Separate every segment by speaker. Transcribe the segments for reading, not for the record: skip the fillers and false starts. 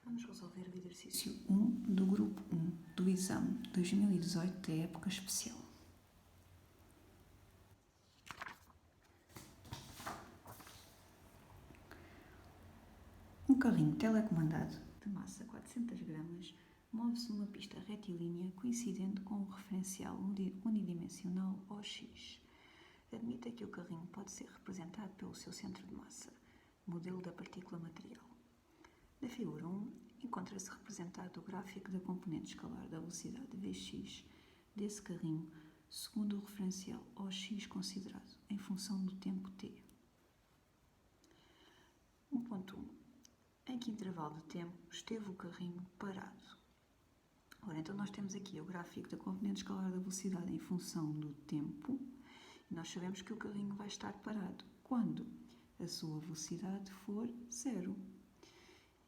Speaker 1: Vamos resolver o exercício 1 do grupo 1 do exame 2018 da época especial. Um carrinho telecomandado de massa 400 gramas move-se numa pista retilínea coincidente com o referencial unidimensional OX. Admita que o carrinho pode ser representado pelo seu centro de massa, modelo da partícula material. Na figura 1, encontra-se representado o gráfico da componente escalar da velocidade Vx desse carrinho, segundo o referencial OX considerado, em função do tempo t. 1.1. Em que intervalo de tempo esteve o carrinho parado? Ora, então nós temos aqui o gráfico da componente escalar da velocidade em função do tempo, e nós sabemos que o carrinho vai estar parado quando a sua velocidade for zero.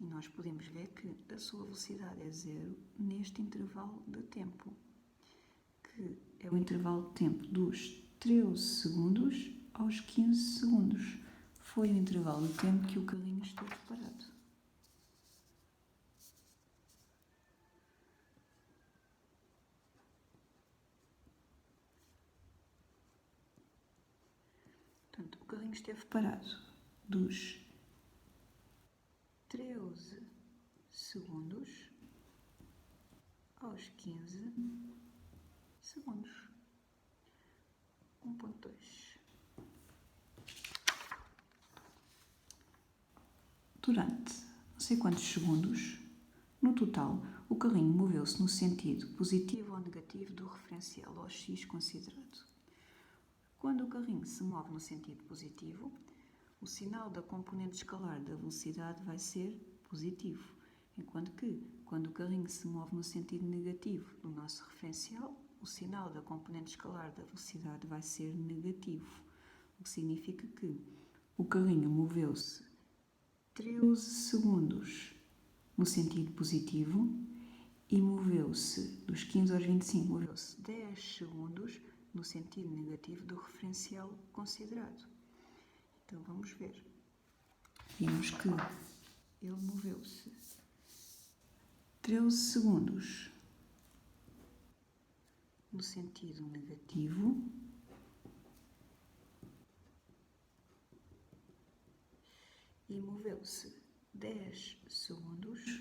Speaker 1: E nós podemos ver que a sua velocidade é zero neste intervalo de tempo, que é o intervalo de tempo dos 13 segundos aos 15 segundos. Foi o intervalo de tempo que o carrinho esteve parado. Portanto, o carrinho esteve parado dos 13 segundos aos 15 segundos. 1.2. Durante não sei quantos segundos, no total, o carrinho moveu-se no sentido positivo ou negativo do referencial OX considerado. Quando o carrinho se move no sentido positivo, o sinal da componente escalar da velocidade vai ser positivo, enquanto que, quando o carrinho se move no sentido negativo do nosso referencial, o sinal da componente escalar da velocidade vai ser negativo, o que significa que o carrinho moveu-se 13 segundos no sentido positivo e moveu-se dos 15 aos 25, moveu-se 10 segundos no sentido negativo do referencial considerado. Então vamos ver. Vimos que ele moveu-se 13 segundos no sentido negativo e moveu-se 13 segundos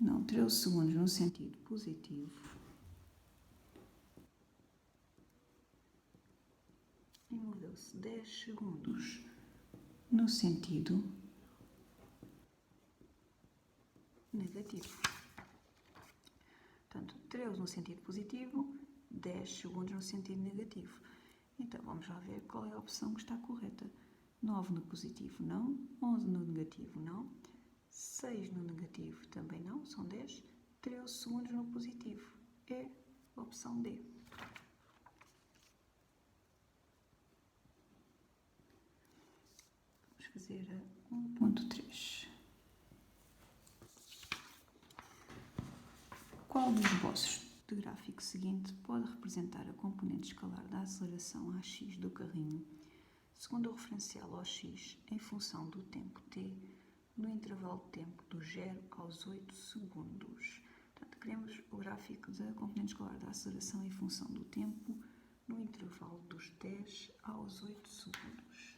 Speaker 1: no sentido positivo e moveu-se 10 segundos no sentido negativo. Portanto, 13 no sentido positivo, 10 segundos no sentido negativo. Então, vamos lá ver qual é a opção que está correta. 9 no positivo, não. 11 no negativo, não. 6 no negativo, também não. São 10. 13 segundos no positivo. É a opção D. Vamos fazer a 1.3. Qual dos esboços de gráfico seguinte pode representar a componente escalar da aceleração AX do carrinho, segundo o referencial OX, em função do tempo t, no intervalo de tempo do 0 aos 8 segundos? Portanto, queremos o gráfico da componente escalar da aceleração em função do tempo, no intervalo dos 10 aos 8 segundos.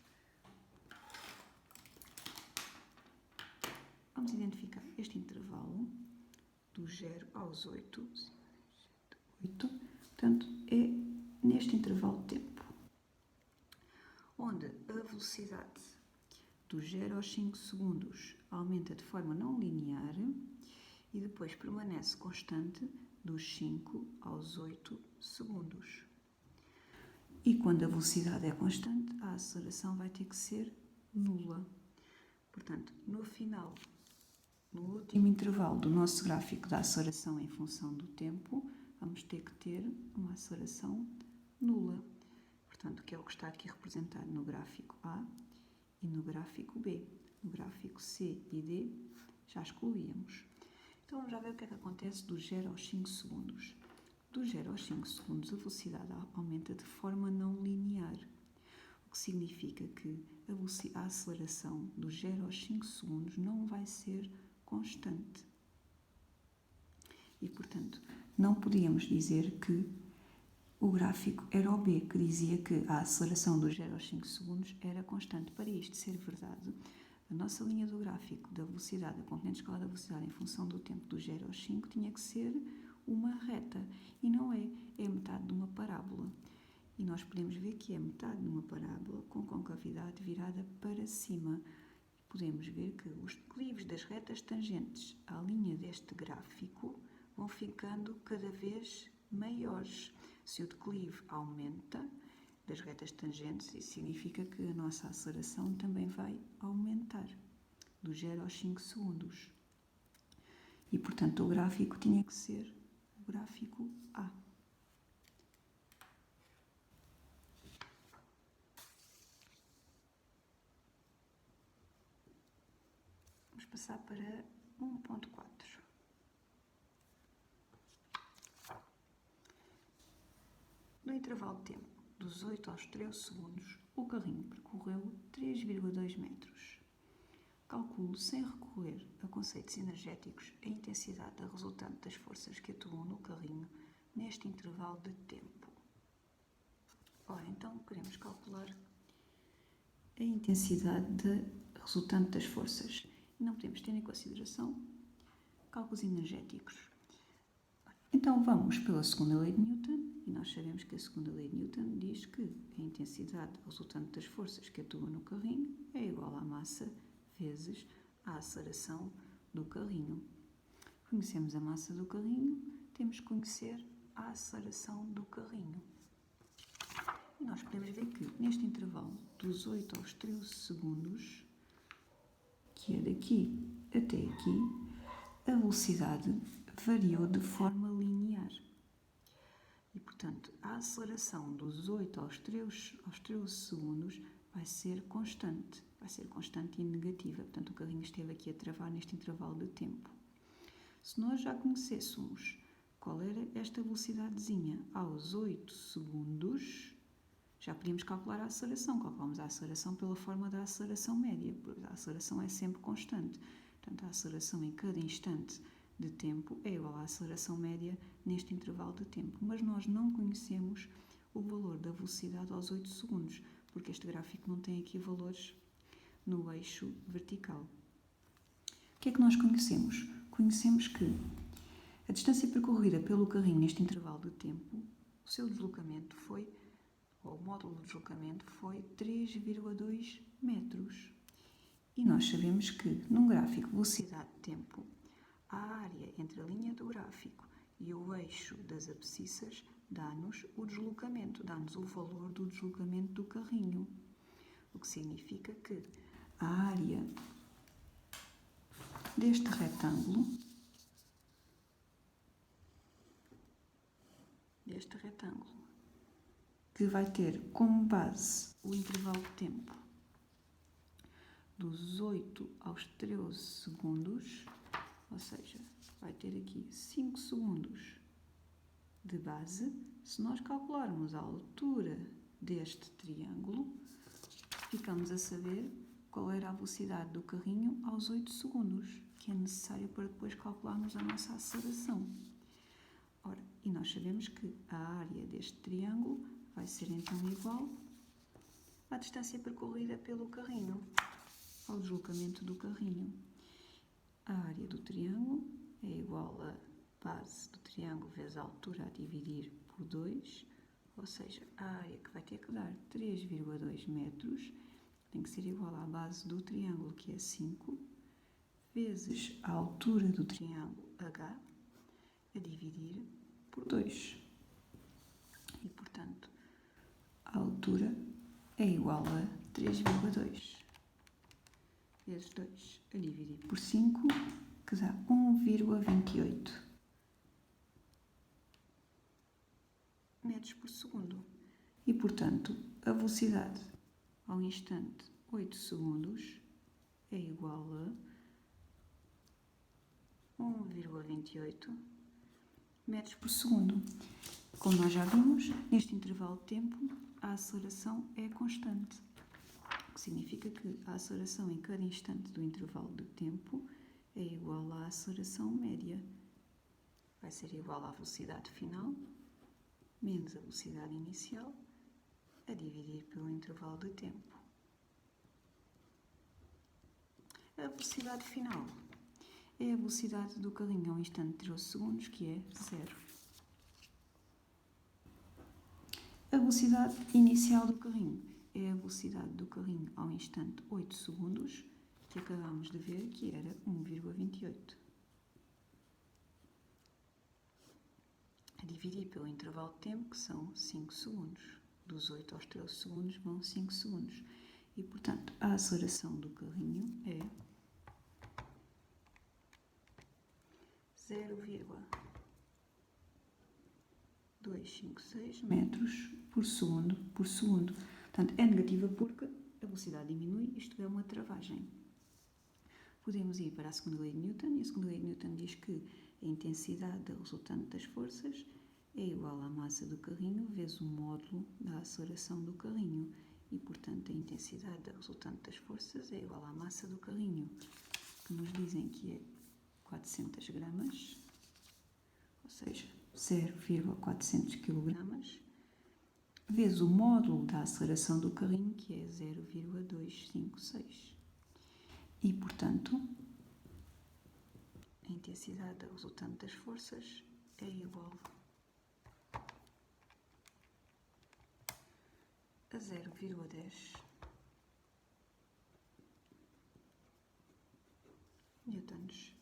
Speaker 1: Vamos identificar este intervalo do 0 aos 8, portanto, é neste intervalo de tempo, onde a velocidade do 0 aos 5 segundos aumenta de forma não linear e depois permanece constante dos 5 aos 8 segundos. E quando a velocidade é constante, a aceleração vai ter que ser nula. Portanto, no final, no último intervalo do nosso gráfico da aceleração em função do tempo, vamos ter que ter uma aceleração nula. Portanto, que é o que está aqui representado no gráfico A e no gráfico B. No gráfico C e D já excluíamos. Então vamos já ver o que é que acontece do 0 aos 5 segundos. Do 0 aos 5 segundos a velocidade aumenta de forma não linear, o que significa que a aceleração do 0 aos 5 segundos não vai ser constante. E, portanto, não podíamos dizer que o gráfico era o B, que dizia que a aceleração dos 0 aos 5 segundos era constante. Para isto ser verdade, a nossa linha do gráfico da velocidade, a componente escalar da velocidade em função do tempo dos 0 aos 5, tinha que ser uma reta. E não é, é metade de uma parábola. E nós podemos ver que é metade de uma parábola com concavidade virada para cima. Podemos ver que os declives das retas tangentes à linha deste gráfico vão ficando cada vez maiores. Se o declive aumenta das retas tangentes, isso significa que a nossa aceleração também vai aumentar, dos 0 aos 5 segundos. E, portanto, o gráfico tinha que ser o gráfico A. Vamos passar para 1.4. No intervalo de tempo dos 8 aos 13 segundos, o carrinho percorreu 3,2 metros. Calculo, sem recorrer a conceitos energéticos, a intensidade da resultante das forças que atuam no carrinho neste intervalo de tempo. Ora, então queremos calcular a intensidade da resultante das forças. E não podemos ter em consideração cálculos energéticos. Então vamos pela segunda lei de Newton, e nós sabemos que a segunda lei de Newton diz que a intensidade resultante das forças que atuam no carrinho é igual à massa vezes a aceleração do carrinho. Conhecemos a massa do carrinho, temos que conhecer a aceleração do carrinho. E nós podemos ver que neste intervalo dos 8 aos 13 segundos, que é daqui até aqui, a velocidade variou de forma linear. E, portanto, a aceleração dos 8 aos 13 segundos vai ser constante e negativa. Portanto, o carrinho esteve aqui a travar neste intervalo de tempo. Se nós já conhecêssemos qual era esta velocidadezinha aos 8 segundos, já podíamos calcular a aceleração. Calculamos a aceleração pela forma da aceleração média, pois a aceleração é sempre constante. Portanto, a aceleração em cada instante de tempo é igual à aceleração média neste intervalo de tempo. Mas nós não conhecemos o valor da velocidade aos 8 segundos, porque este gráfico não tem aqui valores no eixo vertical. O que é que nós conhecemos? Conhecemos que a distância percorrida pelo carrinho neste intervalo de tempo, o seu deslocamento foi, ou o módulo de deslocamento foi 3,2 metros. E nós sabemos que num gráfico velocidade-tempo, a área entre a linha do gráfico e o eixo das abscissas dá-nos o deslocamento, dá-nos o valor do deslocamento do carrinho. O que significa que a área deste retângulo, que vai ter como base o intervalo de tempo dos 8 aos 13 segundos, ou seja, vai ter aqui 5 segundos de base. Se nós calcularmos a altura deste triângulo, ficamos a saber qual era a velocidade do carrinho aos 8 segundos, que é necessário para depois calcularmos a nossa aceleração. Ora, e nós sabemos que a área deste triângulo vai ser então igual à distância percorrida pelo carrinho, ao deslocamento do carrinho. A área do triângulo é igual à base do triângulo vezes a altura a dividir por 2, ou seja, a área que vai ter que dar 3,2 metros tem que ser igual à base do triângulo, que é 5, vezes a altura do triângulo H a dividir por 2. E, portanto, a altura é igual a 3,2 vezes 2 a dividir por 5, que dá 1,28 metros por segundo. E, portanto, a velocidade ao instante 8 segundos é igual a 1,28 metros por segundo. Como nós já vimos, neste intervalo de tempo, a aceleração é constante. O que significa que a aceleração em cada instante do intervalo de tempo é igual à aceleração média. Vai ser igual à velocidade final menos a velocidade inicial a dividir pelo intervalo de tempo. A velocidade final é a velocidade do carrinho ao instante de 13 segundos, que é 0. A velocidade inicial do carrinho é a velocidade do carrinho ao instante 8 segundos, que acabámos de ver que era 1,28. A dividir pelo intervalo de tempo, que são 5 segundos. Dos 8 aos 13 segundos vão 5 segundos. E, portanto, a aceleração do carrinho é 0,256 metros por segundo por segundo. Portanto, é negativa porque a velocidade diminui, isto é uma travagem. Podemos ir para a segunda lei de Newton, e a segunda lei de Newton diz que a intensidade da resultante das forças é igual à massa do carrinho vezes o módulo da aceleração do carrinho. E, portanto, a intensidade da resultante das forças é igual à massa do carrinho, que nos dizem que é 400 gramas, ou seja, 0,400 kg, vezes o módulo da aceleração do carrinho, que é 0,256. E, portanto, a intensidade da resultante das forças é igual a 0,10 newtons.